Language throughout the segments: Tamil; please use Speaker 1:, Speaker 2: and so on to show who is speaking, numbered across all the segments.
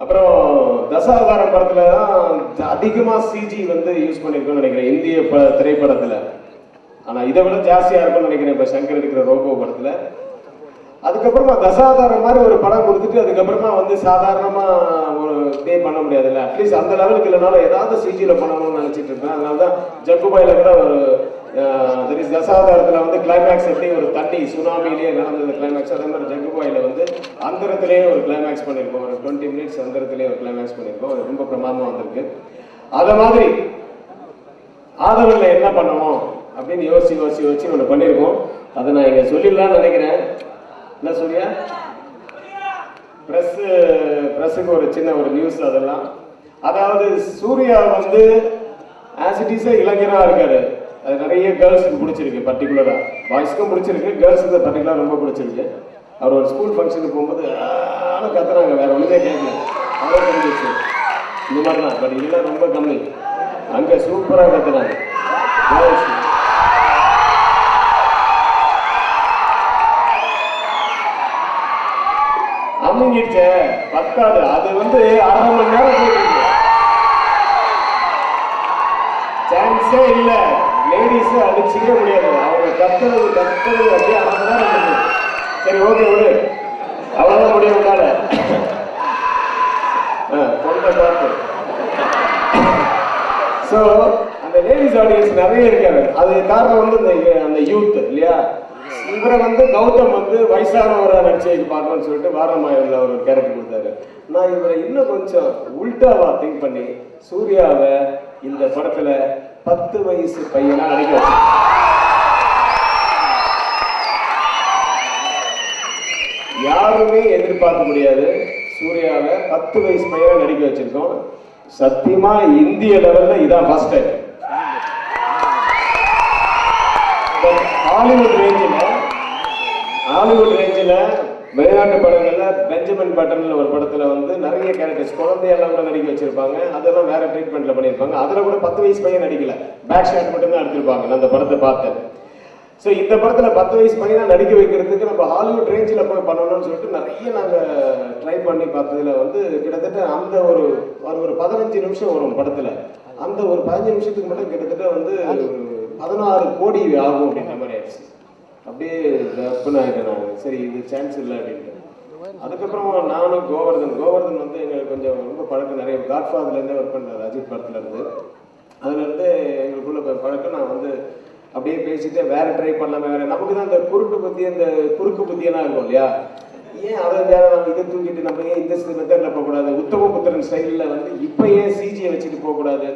Speaker 1: அப்புறம் தசாவதாரம் படத்துல தான் அதிகமா சிஜி வந்து யூஸ் பண்ணிருக்கோம்னு நினைக்கிறேன் இந்திய திரைப்படத்துல. ஆனா இதை விட ஜாஸ்தியா இருக்கும்னு நினைக்கிறேன் இப்ப சங்கர் எடுக்கிற ரோபோ படத்துல. அதுக்கப்புறமா தசாவதாரம் மாதிரி ஒரு படம் கொடுத்துட்டு அதுக்கப்புறமா வந்து சாதாரணமா ஒரு இதே பண்ண முடியாதுல்ல. அட்லீஸ்ட் அந்த லெவலுக்கு இல்லைனாலும் ஏதாவது சிஜியில் பண்ணணும்னு நினைச்சிட்டு இருப்பேன். அதனால தான் ஜக்குபாயில கூட ஒரு தசாவதாரத்தில் வந்து கிளைமேக்ஸ் எப்படி ஒரு தண்ணி சுனாமிலேயே நடந்தது கிளைமேக்ஸ், அதே மாதிரி ஜக்குபாயில வந்து அந்தரத்திலேயே ஒரு கிளைமேக்ஸ் பண்ணியிருக்கோம். ஒரு 20 minutes அந்தரத்திலேயே ஒரு கிளைமேக்ஸ் பண்ணியிருக்கோம். அது ரொம்ப பிரமாதமாக வந்திருக்கு. அதை மாதிரி ஆதரவில் என்ன பண்ணணும் அப்படின்னு யோசிச்சு ஒன்று பண்ணியிருக்கோம். அதை நான் இங்கே சொல்லிடலான்னு நினைக்கிறேன். என்ன சூர்யா, பிரஸுக்கு ஒரு சின்ன ஒரு நியூஸ். அதெல்லாம் அதாவது சூர்யா வந்து ஆஸ் இட் இஸ் இளைஞராக இருக்காரு. அது நிறைய கேர்ள்ஸுக்கு பிடிச்சிருக்கு, பர்டிகுலராக பாய்ஸ்க்கும் பிடிச்சிருக்கு, கேர்ள்ஸுக்கு பர்டிகுலராக ரொம்ப பிடிச்சிருக்கு. அவர் ஒரு ஸ்கூல் ஃபங்க்ஷனுக்கு போகும்போது கத்துறாங்க, வேற ஒன்றுமே கேட்கல, அவ்வளோ தெரிஞ்சிச்சு. இந்த மாதிரி தான். பட் இதெல்லாம் ரொம்ப கம்மி. அங்கே சூப்பராக கத்துறாங்க. அம்மிங்கிடுச்ச பத்தாது. அது வந்து 1/2 மணி நேரம் போயிட்டு சான்ஸே இல்லை. லேடிஸ் அடிச்சுக்கவே முடியாது. அவங்க கத்துறது அப்படியே 1/2 மணி நேரம். சரி, ஓகே விடு, அவ்வளவுதான் முடியும் உன்னால. கொண்ட பார்த்து. ஸோ அந்த லேடிஸ் ஆடியன்ஸ் நிறைய இருக்காரு. அது காரணம் வந்து அந்த யூத் இல்லையா. இவரை வந்து கௌதம் வந்து வயசானவரை நடிச்சு பார்க்கணும்னு சொல்லிட்டு வாரமாயில் அவர் ஒரு கேரக்டர் கொடுத்தாரு. நான் இவரை இன்னும் கொஞ்சம் உல்டாவா திங்க் பண்ணி சூர்யாவை இந்த படத்துல 10 வயசு பையனா நடிக்க வச்சேன். யாருமே எதிர்பார்க்க முடியாது. சூர்யாவை 10 வயசு பையனா நடிக்க வச்சிருக்கோம். சத்தியமா இந்திய லெவல்ல இதான் ஃபர்ஸ்ட் டைம். ஹாலிவுட் ரேஞ்சில் வெளிநாட்டு படங்கள்ல பெஞ்சமின் பட்டன்ல ஒரு படத்துல வந்து நிறைய கேரக்டர்ஸ் குழந்தையெல்லாம் கூட நடிக்க வச்சிருப்பாங்க. அதெல்லாம் வேற ட்ரீட்மெண்ட்ல பண்ணியிருப்பாங்க. அதுல கூட 10 வயசு பையன் நடிக்கல, பேக் ஷாட் மட்டும் தான் எடுத்திருப்பாங்க. நான் அந்த படத்தை பார்த்தேன். ஸோ இந்த படத்துல 10 வயசு பையனா நடிக்க வைக்கிறதுக்கு நம்ம ஹாலிவுட் ரேஞ்சில் போய் பண்ணணும்னு சொல்லிட்டு நிறைய நாங்கள் ட்ரை பண்ணி பார்த்ததுல வந்து கிட்டத்தட்ட அந்த ஒரு 15 நிமிஷம் வரும் படத்துல. அந்த ஒரு 15 நிமிஷத்துக்கு மட்டும் கிட்டத்தட்ட வந்து 16 கோடி ஆகும் அப்படின்ற மாதிரி ஆயிடுச்சு. அப்படியே தப்புன்னு ஆகிட்டேன் நான். சரி, இது சான்ஸ் இல்லை அப்படின்ட்டு. அதுக்கப்புறம் நானும் கோவர்தன் வந்து எங்களுக்கு கொஞ்சம் ரொம்ப பழக்கம். நிறைய காட்ஃபாதர்லேருந்தே ஒர்க் பண்ணுறாரு, அஜித் படத்துலேருந்து. அதுலேருந்து எங்களுக்குள்ள பழக்கம். நான் வந்து அப்படியே பேசிட்டு வேற ட்ரை பண்ணலாமே, வேற நமக்கு தான் இந்த குறுக்கு புத்தியெல்லாம் இருக்கும் இல்லையா. ஏன் அதை வேற நம்ம இதை தூக்கிட்டு நம்ம ஏன் இந்த மெத்தட்ல போகக்கூடாது, உத்தம புத்திரன் ஸ்டைலில் வந்து இப்போ ஏன் சிஜியை வச்சுட்டு போகக்கூடாது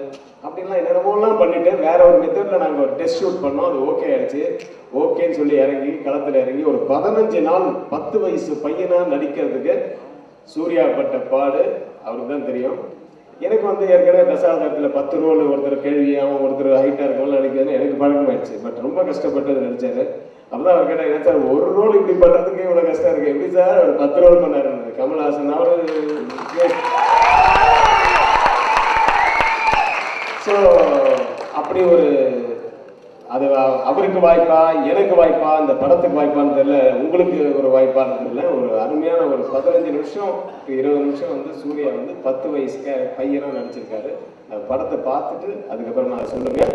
Speaker 1: அப்படின்லாம் என்னென்னமோலாம் பண்ணிட்டு வேற ஒரு மெத்தட்ல நாங்கள் ஒரு டெஸ்ட் ஷூட் பண்ணோம். அது ஓகே ஆயிடுச்சு. ஓகேன்னு சொல்லி இறங்கி களத்தில் இறங்கி ஒரு 15 நாள் 10 வயசு பையனா நடிக்கிறதுக்கு சூர்யா பட்ட பாடு அவருக்கு தான் தெரியும். எனக்கு வந்து ஏற்கனவே தசாவதாரத்தில் 10 ரோல், ஒருத்தர் கேள்வியாகவும் ஒருத்தர் ஹைட்டாக இருக்கவங்க நடிக்கிறது எனக்கு பழக்கமாயிடுச்சு. பட் ரொம்ப கஷ்டப்பட்டு அதை நடிச்சாரு. அப்பதான் அவர் கேட்டாங்க, என்ன சார் ஒரு ரோல் இப்படி பண்றதுக்கு இவ்வளவு கஷ்டம் இருக்கு, எப்படி சார் ஒரு 10 ரோல் பண்ணாரு. கமல்ஹாசன் அவரு. ஸோ அப்படி ஒரு அது அவருக்கு வாய்ப்பா எனக்கு வாய்ப்பா இந்த படத்துக்கு வாய்ப்பான்னு தெரியல, உங்களுக்கு ஒரு வாய்ப்பான்னு தெரியல. ஒரு அருமையான ஒரு 15 நிமிஷம் 20 நிமிஷம் வந்து சூர்யா வந்து 10 வயசு பையனா நடிச்சிருக்காரு. அந்த படத்தை பார்த்துட்டு அதுக்கப்புறம் நான் சொல்லுவேன்.